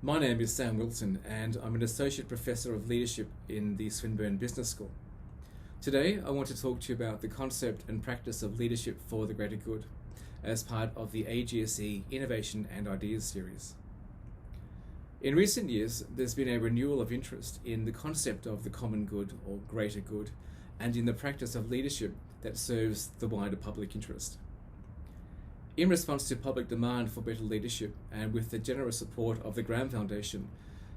My name is Sam Wilson and I'm an Associate Professor of Leadership in the Swinburne Business School. Today I want to talk to you about the concept and practice of leadership for the greater good as part of the AGCSE Innovation and Ideas series. In recent years, there's been a renewal of interest in the concept of the common good or greater good and in the practice of leadership that serves the wider public interest. In response to public demand for better leadership and with the generous support of the Graham Foundation,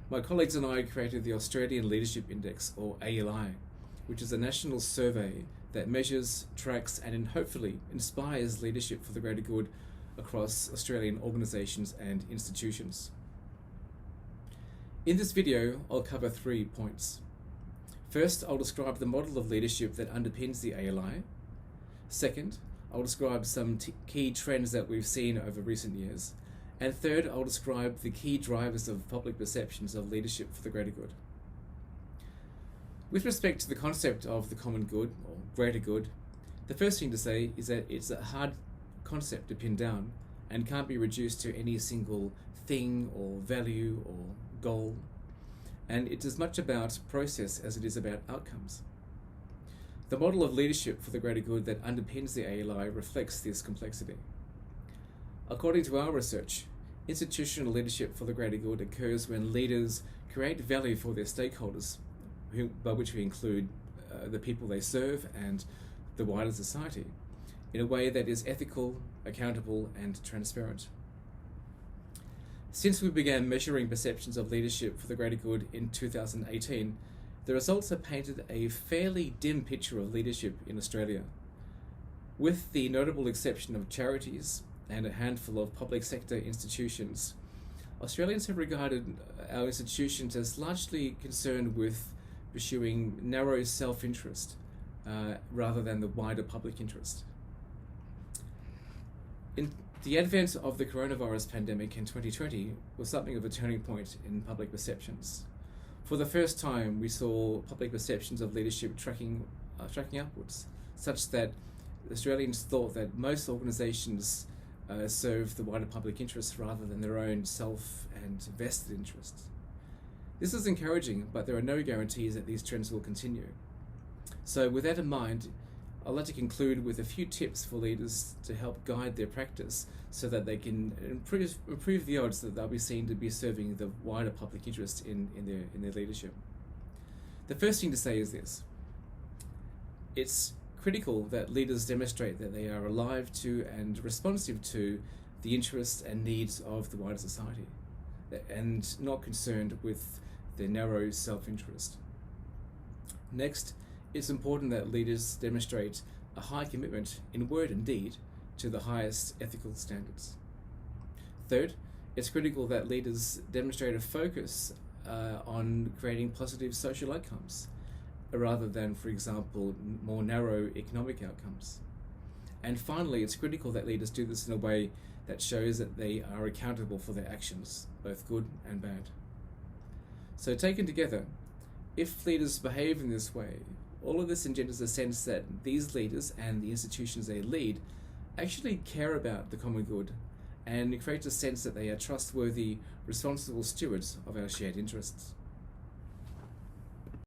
my colleagues and I created the Australian Leadership Index, or ALI, which is a national survey that measures, tracks and hopefully inspires leadership for the greater good across Australian organisations and institutions. In this video, I'll cover 3 points. First, I'll describe the model of leadership that underpins the ALI. Second, I'll describe some key trends that we've seen over recent years. And third, I'll describe the key drivers of public perceptions of leadership for the greater good. With respect to the concept of the common good or greater good, the first thing to say is that it's a hard concept to pin down and can't be reduced to any single thing or value or goal. And it's as much about process as it is about outcomes. The model of leadership for the greater good that underpins the ALI reflects this complexity. According to our research, institutional leadership for the greater good occurs when leaders create value for their stakeholders, by which we include the people they serve and the wider society, in a way that is ethical, accountable, and transparent. Since we began measuring perceptions of leadership for the greater good in 2018, the results have painted a fairly dim picture of leadership in Australia. With the notable exception of charities and a handful of public sector institutions, Australians have regarded our institutions as largely concerned with pursuing narrow self-interest rather than the wider public interest. In the advent of the coronavirus pandemic in 2020 was something of a turning point in public perceptions. For the first time, we saw public perceptions of leadership tracking upwards, such that Australians thought that most organisations serve the wider public interest rather than their own self and vested interests. This is encouraging, but there are no guarantees that these trends will continue. So with that in mind, I'd like to conclude with a few tips for leaders to help guide their practice so that they can improve the odds that they'll be seen to be serving the wider public interest in their leadership. The first thing to say is this: it's critical that leaders demonstrate that they are alive to and responsive to the interests and needs of the wider society and not concerned with their narrow self-interest. Next, it's important that leaders demonstrate a high commitment in word and deed to the highest ethical standards. Third, it's critical that leaders demonstrate a focus on creating positive social outcomes rather than, for example, more narrow economic outcomes. And finally, it's critical that leaders do this in a way that shows that they are accountable for their actions, both good and bad. So taken together, if leaders behave in this way, all of this engenders a sense that these leaders and the institutions they lead actually care about the common good, and it creates a sense that they are trustworthy, responsible stewards of our shared interests.